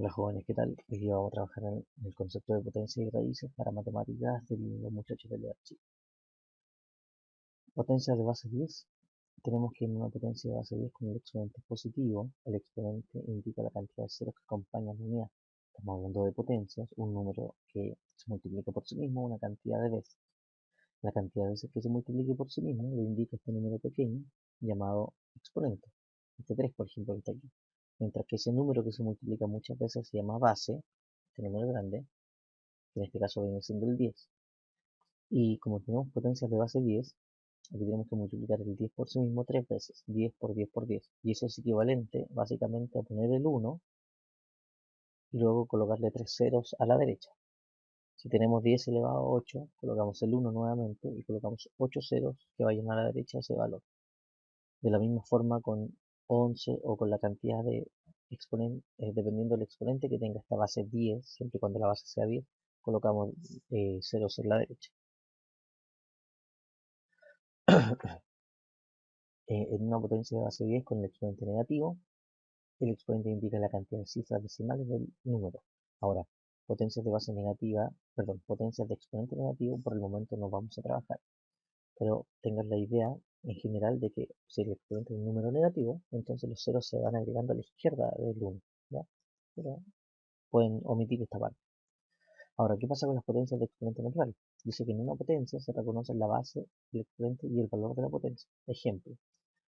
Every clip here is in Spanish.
Hola jóvenes, ¿qué tal? Hoy día vamos a trabajar en el concepto de potencia y raíces para matemáticas de los muchachos del archivo. Potencia de base 10. Tenemos que en una potencia de base 10 con el exponente positivo, el exponente indica la cantidad de ceros que acompañan la unidad. Estamos hablando de potencias, un número que se multiplica por sí mismo una cantidad de veces. La cantidad de veces que se multiplique por sí mismo lo indica este número pequeño llamado exponente. Este 3, por ejemplo, que está aquí. Mientras que ese número que se multiplica muchas veces se llama base, este número grande, que en este caso viene siendo el 10. Y como tenemos potencias de base 10, aquí tenemos que multiplicar el 10 por sí mismo 3 veces, 10 por 10 por 10. Y eso es equivalente básicamente a poner el 1 y luego colocarle 3 ceros a la derecha. Si tenemos 10 elevado a 8, colocamos el 1 nuevamente y colocamos 8 ceros que vayan a la derecha de ese valor. De la misma forma con 11 o con la cantidad de exponente, dependiendo del exponente que tenga esta base 10, siempre y cuando la base sea 10, colocamos ceros en la derecha. En una potencia de base 10 con el exponente negativo, el exponente indica la cantidad de cifras decimales del número. Ahora, potencias de base negativa, perdón, potencias de exponente negativo por el momento no vamos a trabajar, pero tengan la idea en general de que si el exponente es un número negativo, entonces los ceros se van agregando a la izquierda del 1, ¿ya? Pero pueden omitir esta parte. Ahora, ¿qué pasa con las potencias de exponente natural? Dice que en una potencia se reconoce la base, el exponente y el valor de la potencia. Ejemplo,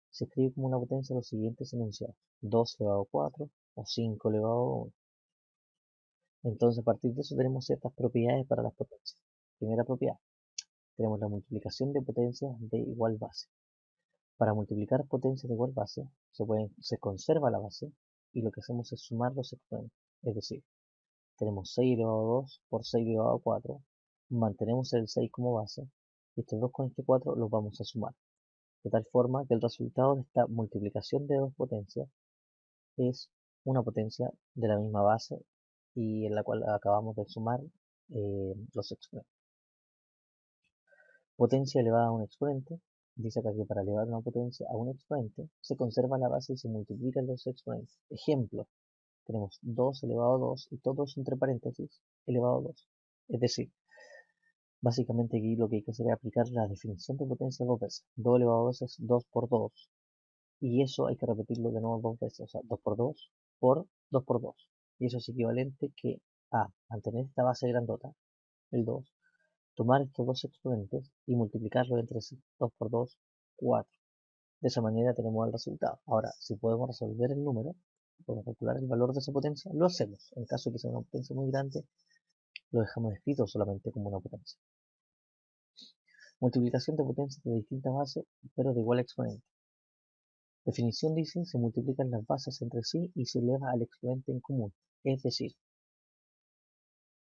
se escribe como una potencia los siguientes enunciados: 2 elevado a 4 o 5 elevado a 1. Entonces, a partir de eso tenemos ciertas propiedades para las potencias. Primera propiedad, tenemos la multiplicación de potencias de igual base. Para multiplicar potencias de igual base, se conserva la base y lo que hacemos es sumar los exponentes. Es decir, tenemos 6 elevado a 2 por 6 elevado a 4, mantenemos el 6 como base, y estos 2 con este 4 los vamos a sumar. De tal forma que el resultado de esta multiplicación de dos potencias es una potencia de la misma base y en la cual acabamos de sumar los exponentes. Potencia elevada a un exponente. Dice acá que para elevar una potencia a un exponente se conserva la base y se multiplican los exponentes. Ejemplo, tenemos 2 elevado a 2 y todos entre paréntesis elevado a 2. Es decir, básicamente aquí lo que hay que hacer es aplicar la definición de potencia dos veces. 2 elevado a 2 es 2 por 2. Y eso hay que repetirlo de nuevo dos veces, o sea, 2 por 2 por 2 por 2. Y eso es equivalente que a mantener esta base grandota, el 2, tomar estos dos exponentes y multiplicarlos entre sí. 2 por 2, 4. De esa manera tenemos el resultado. Ahora, si podemos resolver el número, podemos calcular el valor de esa potencia, lo hacemos. En caso de que sea una potencia muy grande, lo dejamos escrito solamente como una potencia. Multiplicación de potencias de distintas bases, pero de igual exponente. Definición dice: se multiplican las bases entre sí y se eleva al exponente en común. Es decir,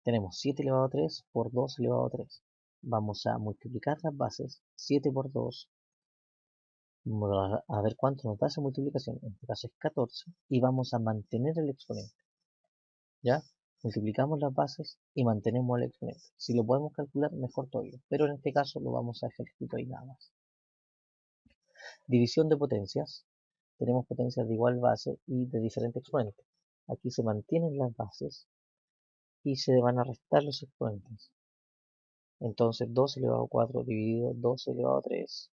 tenemos 7 elevado a 3 por 2 elevado a 3. Vamos a multiplicar las bases, 7 por 2, vamos a ver cuánto nos da esa multiplicación, en este caso es 14, y vamos a mantener el exponente. ¿Ya? Multiplicamos las bases y mantenemos el exponente. Si lo podemos calcular, mejor todavía, pero en este caso lo vamos a dejar escrito ahí nada más. División de potencias. Tenemos potencias de igual base y de diferente exponente. Aquí se mantienen las bases y se van a restar los exponentes. Entonces 2 elevado a 4 dividido 2 elevado a 3.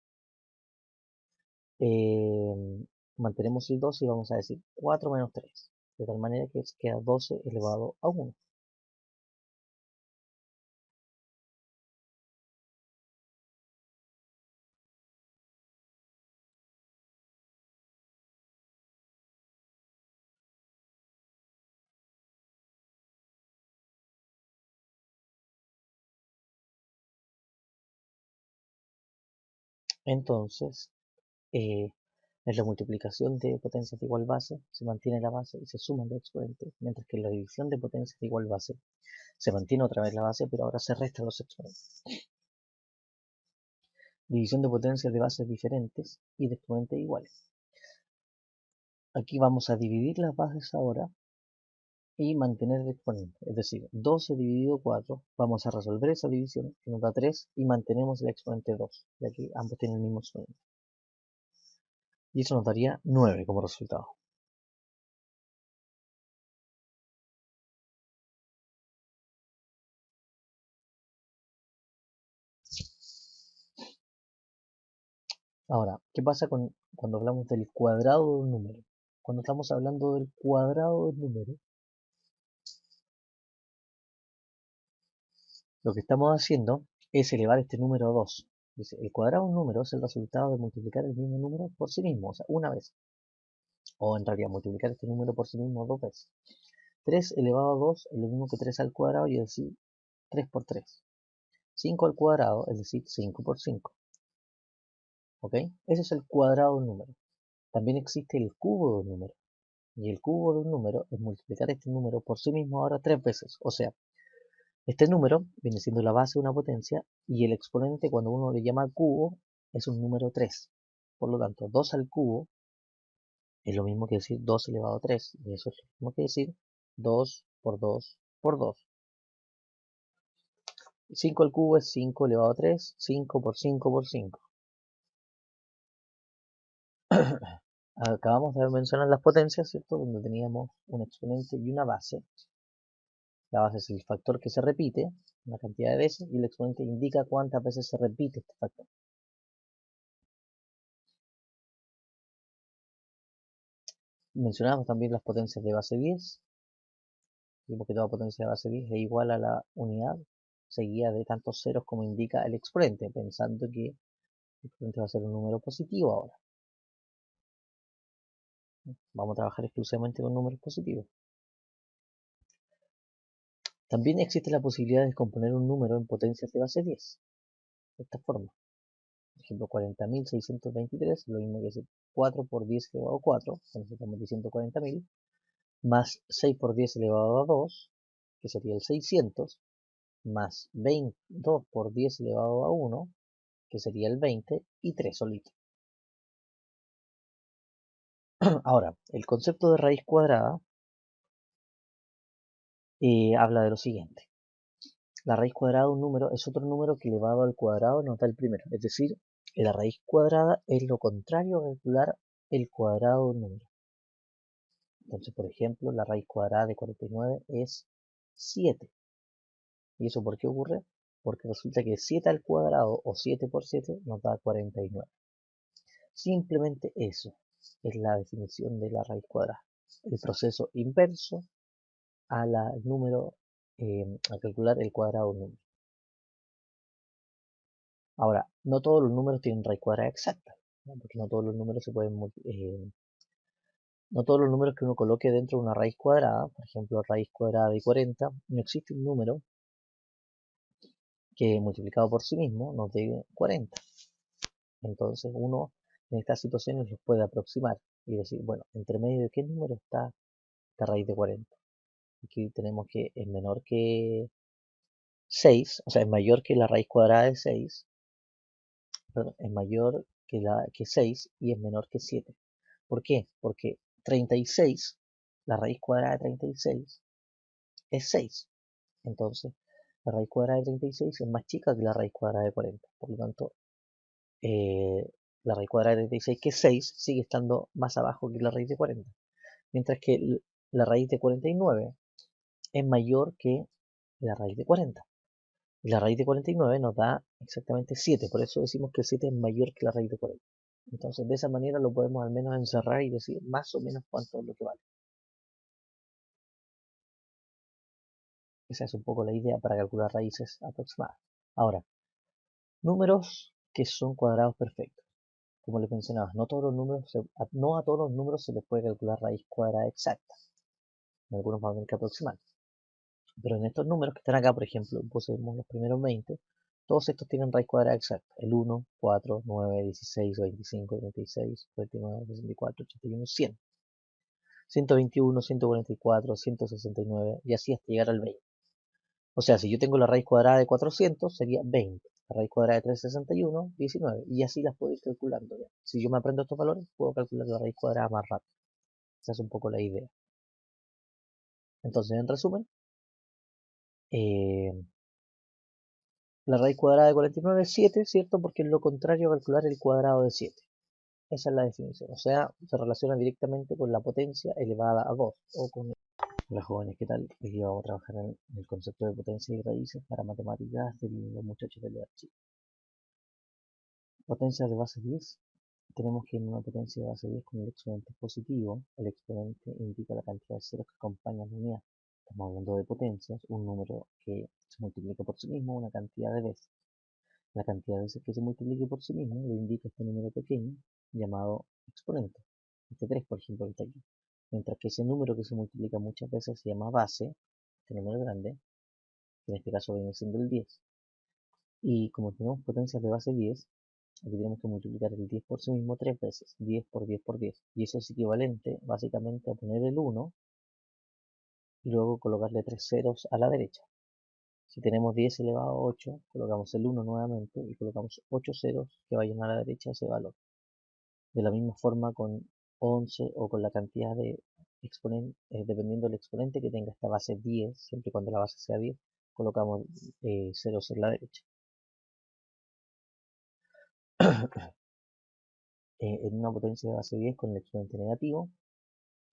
Mantenemos el 12 y vamos a decir 4 menos 3. De tal manera que queda 12 elevado a 1. Entonces, en la multiplicación de potencias de igual base, se mantiene la base y se suman los exponentes, mientras que en la división de potencias de igual base, se mantiene otra vez la base, pero ahora se restan los exponentes. División de potencias de bases diferentes y de exponentes iguales. Aquí vamos a dividir las bases ahora y mantener el exponente, es decir, 12 dividido 4, vamos a resolver esa división que nos da 3 y mantenemos el exponente 2, ya que ambos tienen el mismo exponente. Y eso nos daría 9 como resultado. Ahora, ¿qué pasa cuando hablamos del cuadrado de un número? Cuando estamos hablando del cuadrado del número, lo que estamos haciendo es elevar este número a 2. Dice, el cuadrado de un número es el resultado de multiplicar el mismo número por sí mismo, o sea, una vez. O en realidad, multiplicar este número por sí mismo dos veces. 3 elevado a 2 es lo mismo que 3 al cuadrado, y es decir, 3 por 3. 5 al cuadrado, es decir, 5 por 5. ¿Ok? Ese es el cuadrado de un número. También existe el cubo de un número. Y el cubo de un número es multiplicar este número por sí mismo ahora 3 veces. O sea, este número viene siendo la base de una potencia, y el exponente, cuando uno le llama cubo, es un número 3. Por lo tanto, 2 al cubo es lo mismo que decir 2 elevado a 3. Y eso es lo mismo que decir 2 por 2 por 2. 5 al cubo es 5 elevado a 3, 5 por 5 por 5. Acabamos de mencionar las potencias, ¿cierto? Donde teníamos un exponente y una base. La base es el factor que se repite, una cantidad de veces, y el exponente indica cuántas veces se repite este factor. Mencionamos también las potencias de base 10. Vimos que toda potencia de base 10 es igual a la unidad seguida de tantos ceros como indica el exponente, pensando que el exponente va a ser un número positivo ahora. Vamos a trabajar exclusivamente con números positivos. También existe la posibilidad de descomponer un número en potencias de base 10. De esta forma. Por ejemplo, 40.623 es lo mismo que decir 4 por 10 elevado a 4, entonces estamos diciendo 40.000, más 6 por 10 elevado a 2, que sería el 600, más 2 por 10 elevado a 1, que sería el 20, y 3 solito. Ahora, el concepto de raíz cuadrada habla de lo siguiente. La raíz cuadrada de un número es otro número que elevado al cuadrado nos da el primero. Es decir, la raíz cuadrada es lo contrario a calcular el cuadrado de un número. Entonces, por ejemplo, la raíz cuadrada de 49 es 7. ¿Y eso por qué ocurre? Porque resulta que 7 al cuadrado o 7 por 7 nos da 49. Simplemente eso es la definición de la raíz cuadrada. El proceso inverso a calcular el cuadrado de un número. Ahora, no todos los números tienen raíz cuadrada exacta, ¿no? Porque no todos los números se pueden no todos los números que uno coloque dentro de una raíz cuadrada, por ejemplo, raíz cuadrada de 40, no existe un número que multiplicado por sí mismo nos dé 40. Entonces uno en estas situaciones los puede aproximar y decir, bueno, entre medio de qué número está esta raíz de 40. Aquí tenemos que es menor que 6, o sea, es mayor que la raíz cuadrada de 6, perdón, es mayor que 6 y es menor que 7. ¿Por qué? Porque 36, la raíz cuadrada de 36 es 6. Entonces, la raíz cuadrada de 36 es más chica que la raíz cuadrada de 40. Por lo tanto, eh, la raíz cuadrada de 36, que es 6, sigue estando más abajo que la raíz de 40. Mientras que la raíz de 49 es mayor que la raíz de 40. Y la raíz de 49 nos da exactamente 7. Por eso decimos que 7 es mayor que la raíz de 40. Entonces, de esa manera lo podemos al menos encerrar y decir más o menos cuánto es lo que vale. Esa es un poco la idea para calcular raíces aproximadas. Ahora, números que son cuadrados perfectos. Como les mencionaba, no a todos los números se les puede calcular raíz cuadrada exacta. Algunos van a tener que aproximar. Pero en estos números que están acá, por ejemplo, pusemos los primeros 20, todos estos tienen raíz cuadrada exacta. El 1, 4, 9, 16, 25, 36, 49, 64, 81, 100. 121, 144, 169 y así hasta llegar al 20. O sea, si yo tengo la raíz cuadrada de 400, sería 20. La raíz cuadrada de 361, 19. Y así las puedo ir calculando. ¿Ya? Si yo me aprendo estos valores, puedo calcular la raíz cuadrada más rápido. Esa es un poco la idea. Entonces, en resumen, eh, la raíz cuadrada de 49 es 7, ¿cierto? Porque es lo contrario a calcular el cuadrado de 7. Esa es la definición. O sea, se relaciona directamente con la potencia elevada a 2. O con... Hola jóvenes, ¿qué tal? Hoy día vamos a trabajar en el concepto de potencia y raíces para matemáticas de los muchachos del archivo. Potencias de base 10. tenemos que en una potencia de base 10 con el exponente positivo, el exponente indica la cantidad de ceros que acompañan la unidad. Estamos hablando de potencias, un número que se multiplica por sí mismo una cantidad de veces. La cantidad de veces que se multiplique por sí mismo lo indica este número pequeño llamado exponente. Este 3, por ejemplo, que está aquí. Mientras que ese número que se multiplica muchas veces se llama base, este número grande, que en este caso viene siendo el 10. Y como tenemos potencias de base 10, aquí tenemos que multiplicar el 10 por sí mismo 3 veces, 10 por 10 por 10. Y eso es equivalente básicamente a poner el 1 y luego colocarle 3 ceros a la derecha. Si tenemos 10 elevado a 8, colocamos el 1 nuevamente y colocamos 8 ceros que vayan a la derecha ese valor. De la misma forma con 11 o con la cantidad de exponente, dependiendo del exponente que tenga esta base 10, siempre y cuando la base sea 10, colocamos ceros en la derecha. En una potencia de base 10 con el exponente negativo,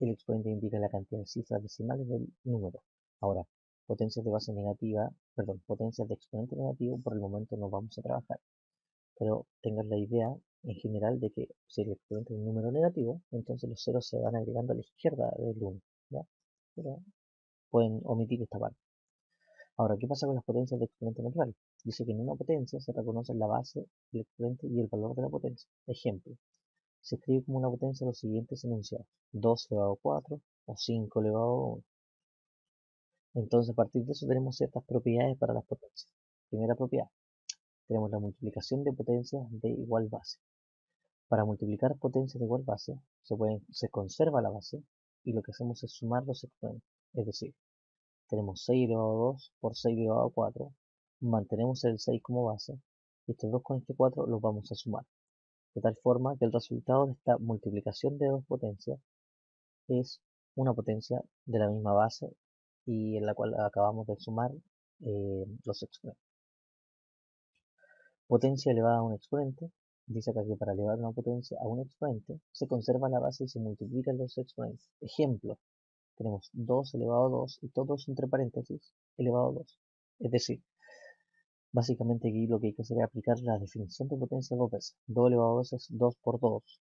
el exponente indica la cantidad de cifras decimales del número. Ahora, potencias de base negativa, perdón, potencias de exponente negativo por el momento no vamos a trabajar. Pero tengan la idea en general de que si el exponente es un número negativo, entonces los ceros se van agregando a la izquierda del 1, ¿ya? Pero pueden omitir esta parte. Ahora, ¿qué pasa con las potencias de exponente natural? Dice que en una potencia se reconoce la base, el exponente y el valor de la potencia. Ejemplo, se escribe como una potencia los siguientes enunciados: 2 elevado a 4 o 5 elevado a 1. Entonces, a partir de eso tenemos ciertas propiedades para las potencias. Primera propiedad, tenemos la multiplicación de potencias de igual base. Para multiplicar potencias de igual base, se conserva la base y lo que hacemos es sumar los exponentes. Es decir, tenemos 6 elevado a 2 por 6 elevado a 4, mantenemos el 6 como base y estos 2 con este 4 los vamos a sumar. De tal forma que el resultado de esta multiplicación de dos potencias es una potencia de la misma base y en la cual acabamos de sumar los exponentes. Potencia elevada a un exponente. Dice acá que para elevar una potencia a un exponente se conserva la base y se multiplican los exponentes. Ejemplo, tenemos 2 elevado a 2 y todos entre paréntesis elevado a 2. Es decir, básicamente aquí lo que hay que hacer es aplicar la definición de potencia dos veces. 2 elevado a 2 es 2 por 2.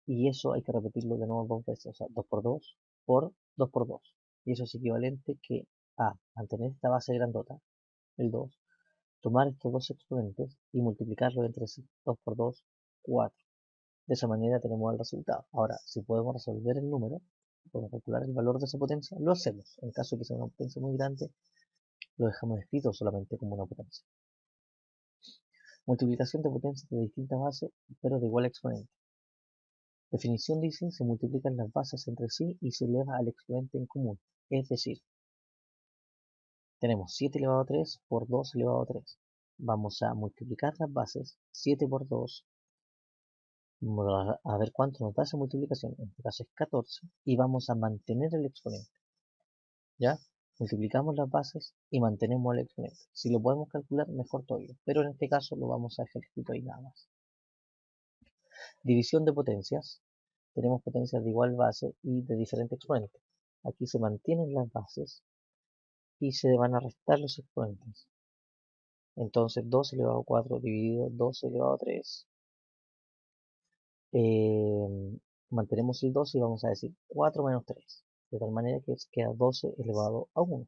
Y eso hay que repetirlo de nuevo dos veces. O sea, 2 por 2 por 2 por 2. Y eso es equivalente que a mantener esta base grandota, el 2, tomar estos dos exponentes y multiplicarlos entre sí. 2 por 2, 4. De esa manera tenemos el resultado. Ahora, si podemos resolver el número, podemos calcular el valor de esa potencia, lo hacemos. En caso de que sea una potencia muy grande, lo dejamos escrito solamente como una potencia. Multiplicación de potencias de distintas bases, pero de igual exponente. Definición dice, se multiplican las bases entre sí y se eleva al exponente en común. Es decir, tenemos 7 elevado a 3 por 2 elevado a 3. Vamos a multiplicar las bases, 7 por 2, vamos a ver cuánto nos da esa multiplicación, en este caso es 14, y vamos a mantener el exponente. ¿Ya? Multiplicamos las bases y mantenemos el exponente. Si lo podemos calcular, mejor todavía, pero en este caso lo vamos a dejar escrito ahí nada más. División de potencias. Tenemos potencias de igual base y de diferente exponente. Aquí se mantienen las bases y se van a restar los exponentes. Entonces 2 elevado a 4 dividido 2 elevado a 3. Mantenemos el 12 y vamos a decir 4 menos 3. De tal manera que queda 12 elevado a 1.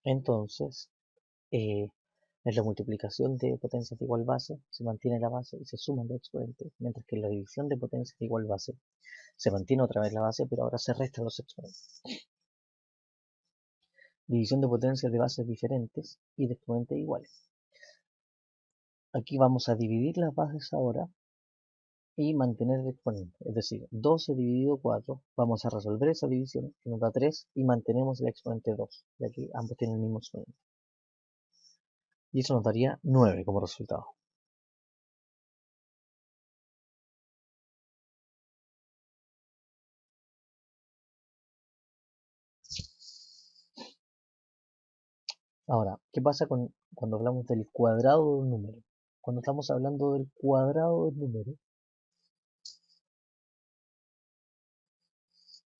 Entonces, en la multiplicación de potencias de igual base, se mantiene la base y se suman los exponentes, mientras que en la división de potencias de igual base, se mantiene otra vez la base, pero ahora se restan los exponentes. División de potencias de bases diferentes y de exponentes iguales. Aquí vamos a dividir las bases ahora y mantener el exponente, es decir, 12 dividido 4, vamos a resolver esa división que nos da 3 y mantenemos el exponente 2, ya que ambos tienen el mismo exponente. Y eso nos daría 9 como resultado. Ahora, ¿qué pasa cuando hablamos del cuadrado de un número? Cuando estamos hablando del cuadrado del número,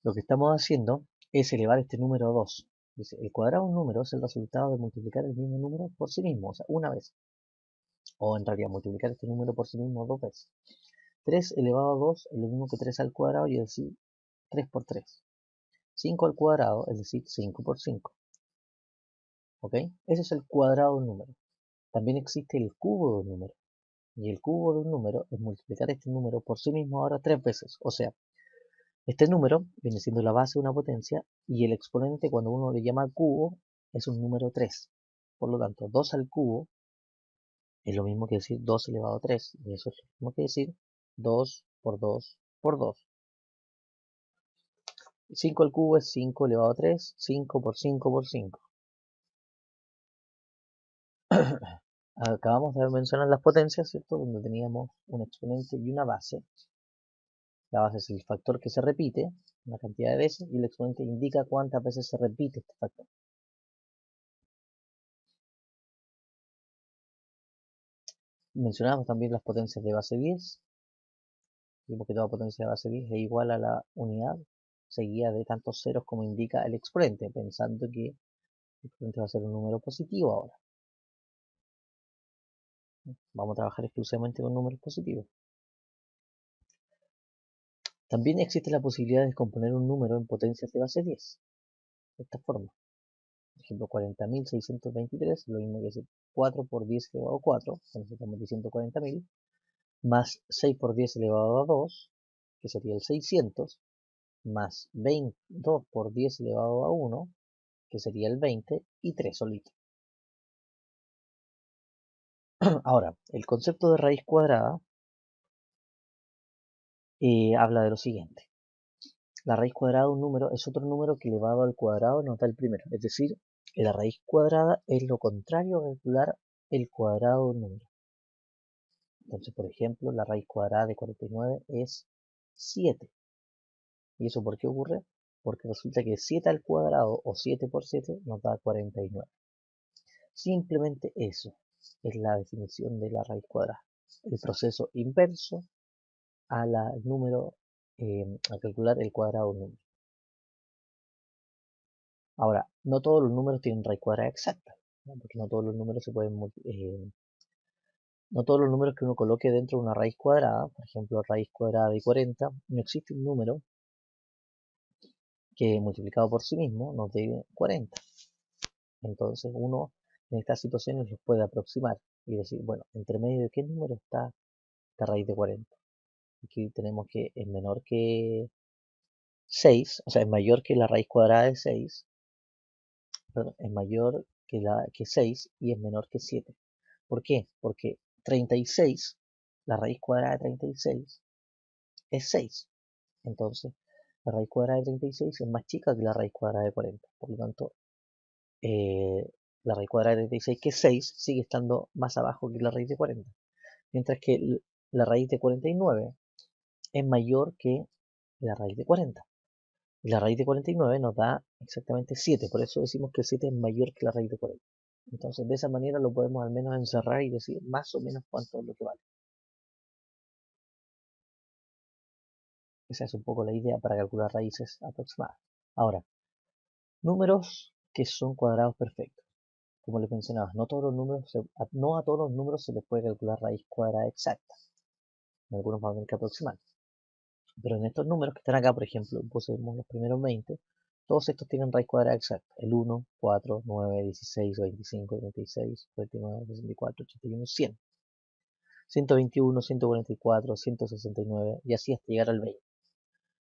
lo que estamos haciendo es elevar este número a 2. Dice, el cuadrado de un número es el resultado de multiplicar el mismo número por sí mismo, o sea, una vez. O en realidad, multiplicar este número por sí mismo 2 veces. 3 elevado a 2 es lo mismo que 3 al cuadrado, y es decir, 3 por 3. 5 al cuadrado, es decir, 5 por 5. ¿Ok? Ese es el cuadrado de un número. También existe el cubo de un número. Y el cubo de un número es multiplicar este número por sí mismo ahora 3 veces. O sea, este número viene siendo la base de una potencia, y el exponente, cuando uno le llama cubo, es un número 3. Por lo tanto, 2 al cubo es lo mismo que decir 2 elevado a 3. Y eso es lo mismo que decir 2 por 2 por 2. 5 al cubo es 5 elevado a 3, 5 por 5 por 5. Acabamos de mencionar las potencias, ¿cierto? Donde teníamos un exponente y una base. La base es el factor que se repite una cantidad de veces, y el exponente indica cuántas veces se repite este factor. Mencionamos también las potencias de base 10. Vimos que toda potencia de base 10 es igual a la unidad seguida de tantos ceros como indica el exponente, pensando que el exponente va a ser un número positivo ahora. Vamos a trabajar exclusivamente con números positivos. También existe la posibilidad de descomponer un número en potencias de base 10. De esta forma. Por ejemplo, 40.623 es lo mismo que decir 4 por 10 elevado a 4, entonces estamos diciendo 40.000, más 6 por 10 elevado a 2, que sería el 600, más 22 por 10 elevado a 1, que sería el 20, y 3 solito. Ahora, el concepto de raíz cuadrada habla de lo siguiente. La raíz cuadrada de un número es otro número que elevado al cuadrado nos da el primero. Es decir, la raíz cuadrada es lo contrario a calcular el cuadrado de un número. Entonces, por ejemplo, la raíz cuadrada de 49 es 7. ¿Y eso por qué ocurre? Porque resulta que 7 al cuadrado, o 7 por 7, nos da 49. Simplemente eso es la definición de la raíz cuadrada. El proceso inverso a a calcular el cuadrado de un número. Ahora, no todos los números tienen raíz cuadrada exacta, ¿no? Porque no todos los números se pueden no todos los números que uno coloque dentro de una raíz cuadrada, por ejemplo, raíz cuadrada de 40, no existe un número que multiplicado por sí mismo nos dé 40. Entonces uno en estas situaciones los puede aproximar y decir, bueno, entre medio de qué número está esta raíz de 40. Aquí tenemos que es menor que 6, o sea, es mayor que la raíz cuadrada de 6, perdón, es mayor que 6 y es menor que 7. ¿Por qué? Porque 36, la raíz cuadrada de 36 es 6. Entonces, la raíz cuadrada de 36 es más chica que la raíz cuadrada de 40. Por lo tanto, eh, la raíz cuadrada de 36, que es 6, sigue estando más abajo que la raíz de 40. Mientras que la raíz de 49 es mayor que la raíz de 40. Y la raíz de 49 nos da exactamente 7. Por eso decimos que 7 es mayor que la raíz de 40. Entonces, de esa manera lo podemos al menos encerrar y decir más o menos cuánto es lo que vale. Esa es un poco la idea para calcular raíces aproximadas. Ahora, números que son cuadrados perfectos. Como les mencionaba, no a todos los números se les puede calcular raíz cuadrada exacta. Algunos van a tener que aproximar. Pero en estos números que están acá, por ejemplo, pusemos los primeros 20, todos estos tienen raíz cuadrada exacta. El 1, 4, 9, 16, 25, 36, 49, 64, 81, 100. 121, 144, 169 y así hasta llegar al 20.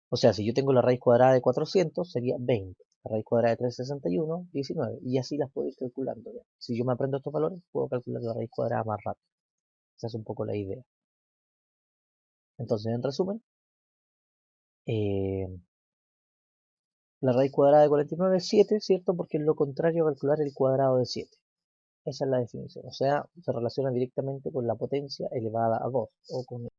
O sea, si yo tengo la raíz cuadrada de 400, sería 20. La raíz cuadrada de 361, 19. Y así las puedo ir calculando. ¿Ya? Si yo me aprendo estos valores, puedo calcular la raíz cuadrada más rápido. Esa es un poco la idea. Entonces, en resumen, eh, la raíz cuadrada de 49 es 7, ¿cierto? Porque es lo contrario a calcular el cuadrado de 7. Esa es la definición. O sea, se relaciona directamente con la potencia elevada a 2 o con